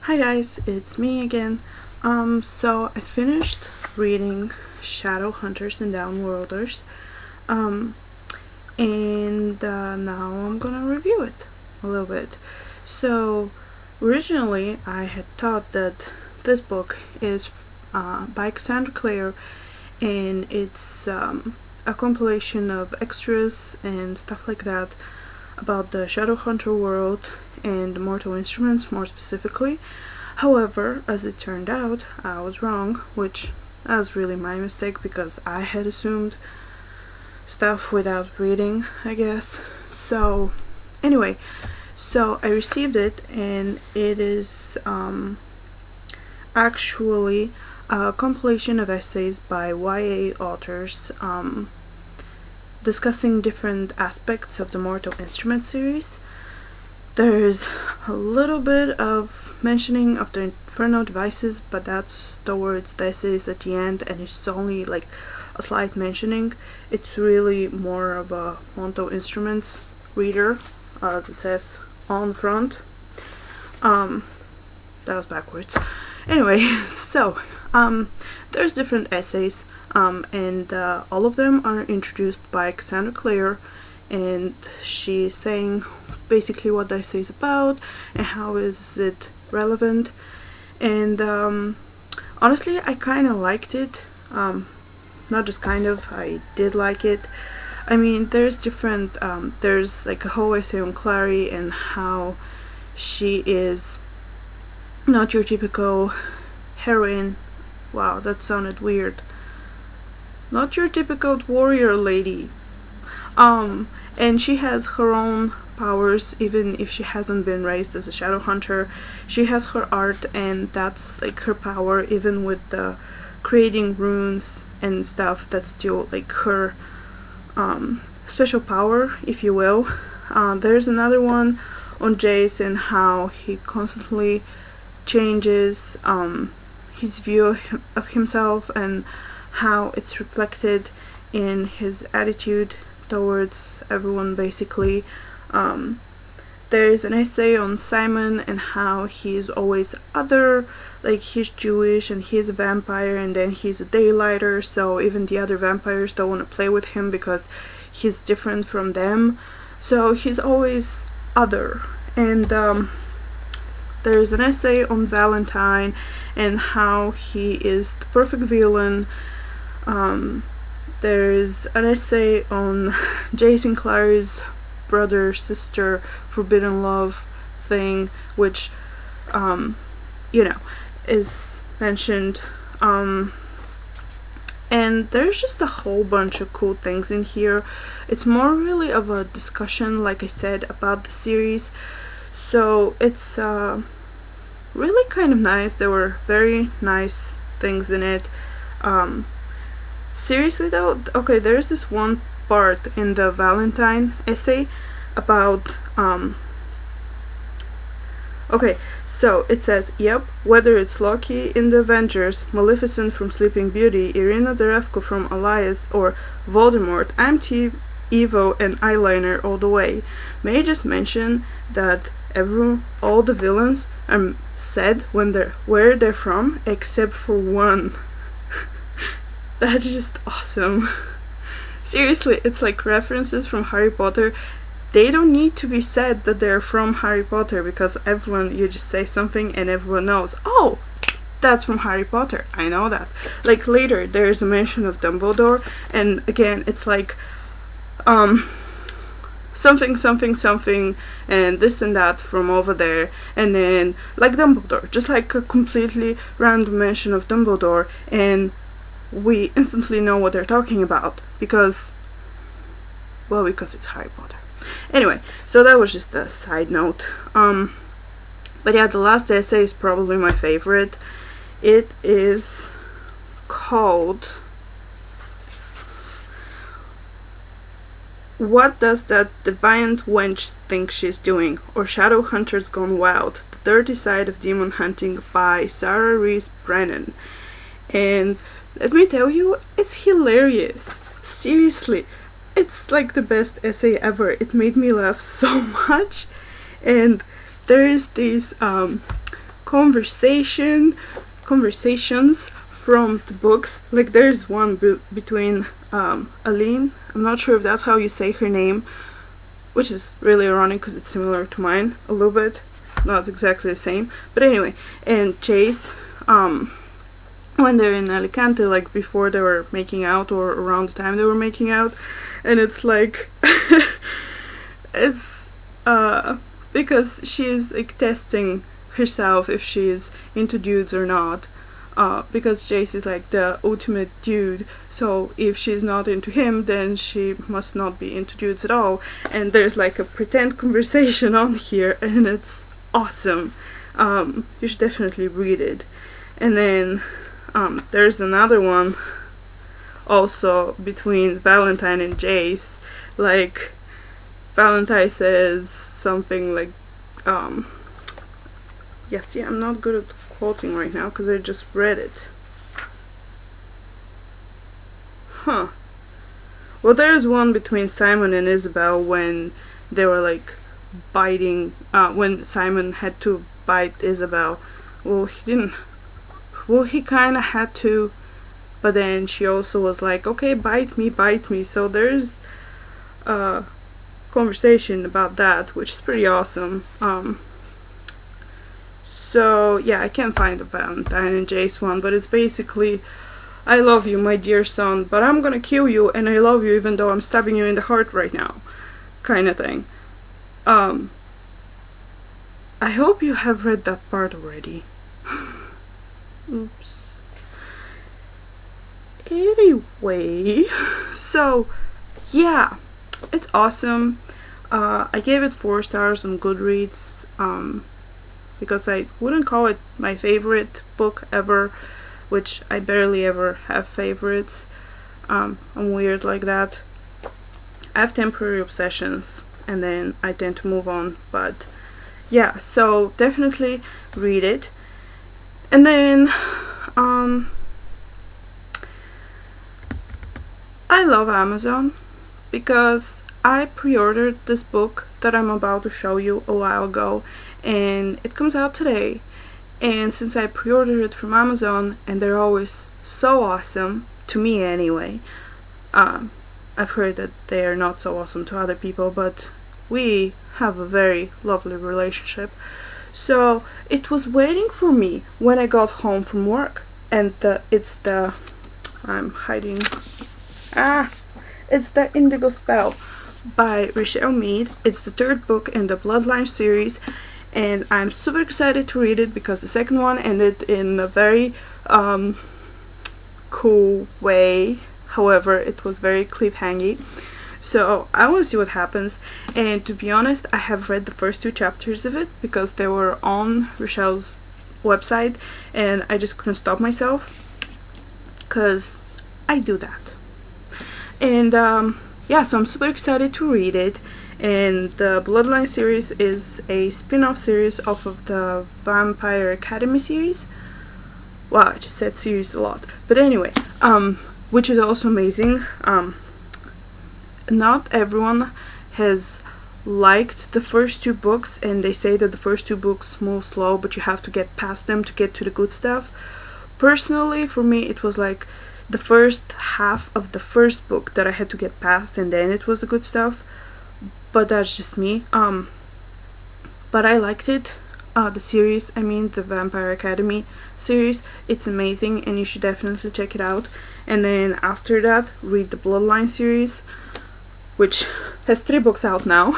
Hi guys, it's me again. So I finished reading Shadowhunters and Downworlders, um, and now I'm gonna review it a little bit. So originally I had thought that this book is by Cassandra Clare, and it's a compilation of extras and stuff like that about the Shadowhunter world and Mortal Instruments more specifically. However, as it turned out, I was wrong, which was really my mistake because I had assumed stuff without reading, I guess. So, anyway, so I received it, and it is actually a compilation of essays by YA authors discussing different aspects of the Mortal Instruments series. There's a little bit of mentioning of the Inferno devices, but that's towards the essays at the end, and it's only like a slight mentioning. It's really more of a Mortal Instruments reader that says on front. That was backwards. Anyway, so there's different essays, and all of them are introduced by Cassandra Clare, and she's saying basically what the essay is about and how is it relevant. And honestly, I kind of liked it. Not just kind of, I did like it. I mean, there's different, there's like a whole essay on Clary and how she is not your typical heroine. Wow, that sounded weird. Not your typical warrior lady. And she has her own powers, even if she hasn't been raised as a shadow hunter. She has her art, and that's like her power, even with the creating runes and stuff. That's still like her special power, if you will. There's another one on Jace and how he constantly changes his view of himself and how it's reflected in his attitude towards everyone, basically. There's an essay on Simon and how he's always other, like he's Jewish and he's a vampire, and then he's a daylighter, so even the other vampires don't want to play with him because he's different from them. So he's always other. And there's an essay on Valentine and how he is the perfect villain. There's an essay on Jason Clary's brother sister forbidden love thing, which is mentioned, and there's just a whole bunch of cool things in here. It's more really of a discussion, like I said, about the series, so it's really kind of nice. There were very nice things in it. Seriously though, okay, there's this one part in the Valentine essay about okay, so it says, yep, whether it's Loki in the Avengers, Maleficent from Sleeping Beauty, Irina Derevko from Elias, or Voldemort, I'm Team Evo and eyeliner all the way. May I just mention that all the villains are said where they're from, except for one. That's just awesome. Seriously, it's like references from Harry Potter. They don't need to be said that they're from Harry Potter, because you just say something and everyone knows, oh, that's from Harry Potter, I know that. Like later, there's a mention of Dumbledore, and again, it's like, something, something, something, and this and that from over there, and then, like Dumbledore, just like a completely random mention of Dumbledore, and we instantly know what they're talking about, because it's Harry Potter. Anyway, so that was just a side note. But yeah, the last essay is probably my favorite. It is called What Does That Deviant Wench Think She's Doing? Or Shadowhunters Gone Wild, The Dirty Side of Demon Hunting by Sarah Reese Brennan. And let me tell you, it's hilarious. Seriously, it's like the best essay ever. It made me laugh so much. And there is this conversations from the books. Like there's one between Aline. I'm not sure if that's how you say her name, which is really ironic because it's similar to mine a little bit, not exactly the same. But anyway, and Chase, when they're in Alicante, like before they were making out or around the time they were making out, and it's like it's because she's like testing herself if she's into dudes or not, because Jace is like the ultimate dude, so if she's not into him then she must not be into dudes at all, and there's like a pretend conversation on here and it's awesome. You should definitely read it. And then there's another one also between Valentine and Jace. Like Valentine says something like yes, yeah, I'm not good at quoting right now because I just read it. Well, there's one between Simon and Isabel when they were like biting, when Simon had to bite Isabel. Well, he didn't. Well, he kind of had to, but then she also was like, okay, bite me, bite me. So there's a conversation about that, which is pretty awesome. So yeah, I can't find the Valentine and Jace one, but it's basically, I love you, my dear son, but I'm gonna kill you, and I love you even though I'm stabbing you in the heart right now, kind of thing. I hope you have read that part already. Oops. Anyway, so yeah, it's awesome. I gave it 4 stars on Goodreads, because I wouldn't call it my favorite book ever, which I barely ever have favorites. I'm weird like that. I have temporary obsessions and then I tend to move on, but yeah, so definitely read it. And then I love Amazon because I pre-ordered this book that I'm about to show you a while ago, and it comes out today. And since I pre-ordered it from Amazon, and they're always so awesome, to me anyway, I've heard that they're not so awesome to other people, but we have a very lovely relationship. So it was waiting for me when I got home from work, and it's the Indigo Spell by Richelle Mead. It's the 3rd book in the Bloodline series, and I'm super excited to read it because the second one ended in a very cool way. However, it was very cliffhangy, so I want to see what happens. And to be honest, I have read the first 2 chapters of it because they were on Richelle's website, and I just couldn't stop myself because I do that. And yeah, so I'm super excited to read it. And the Bloodline series is a spin-off series off of the Vampire Academy series. Wow, I just said series a lot. But anyway, which is also amazing. Not everyone has liked the first 2 books, and they say that the first 2 books move slow, but you have to get past them to get to the good stuff. Personally, for me, it was like the first half of the first book that I had to get past, and then it was the good stuff. But that's just me. But I liked it. The series, I mean the Vampire Academy series, it's amazing and you should definitely check it out. And then after that, read the Bloodline series, which has 3 books out now.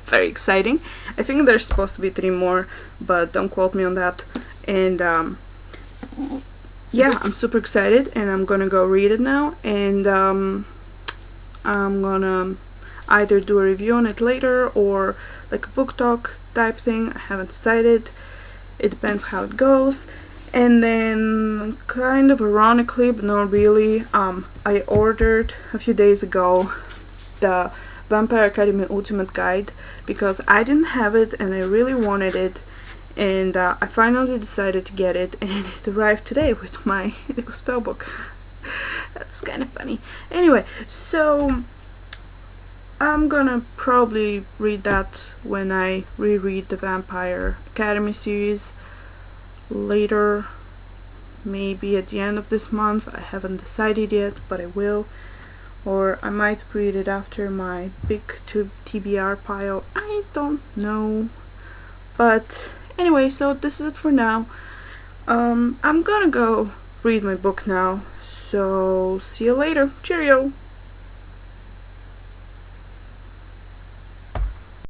Very exciting. I think there's supposed to be 3 more, but don't quote me on that. And yeah, I'm super excited and I'm gonna go read it now, and I'm gonna either do a review on it later or like a book talk type thing. I haven't decided. It depends how it goes. And then, kind of ironically, but not really, I ordered a few days ago the Vampire Academy Ultimate Guide because I didn't have it and I really wanted it, and I finally decided to get it, and it arrived today with my Indigo Spell book. That's kind of funny. Anyway, so I'm gonna probably read that when I reread the Vampire Academy series. later, maybe at the end of this month. I haven't decided yet, but I will. Or I might read it after my big TBR pile. I don't know. But anyway, so this is it for now. I'm gonna go read my book now. So see you later. Cheerio!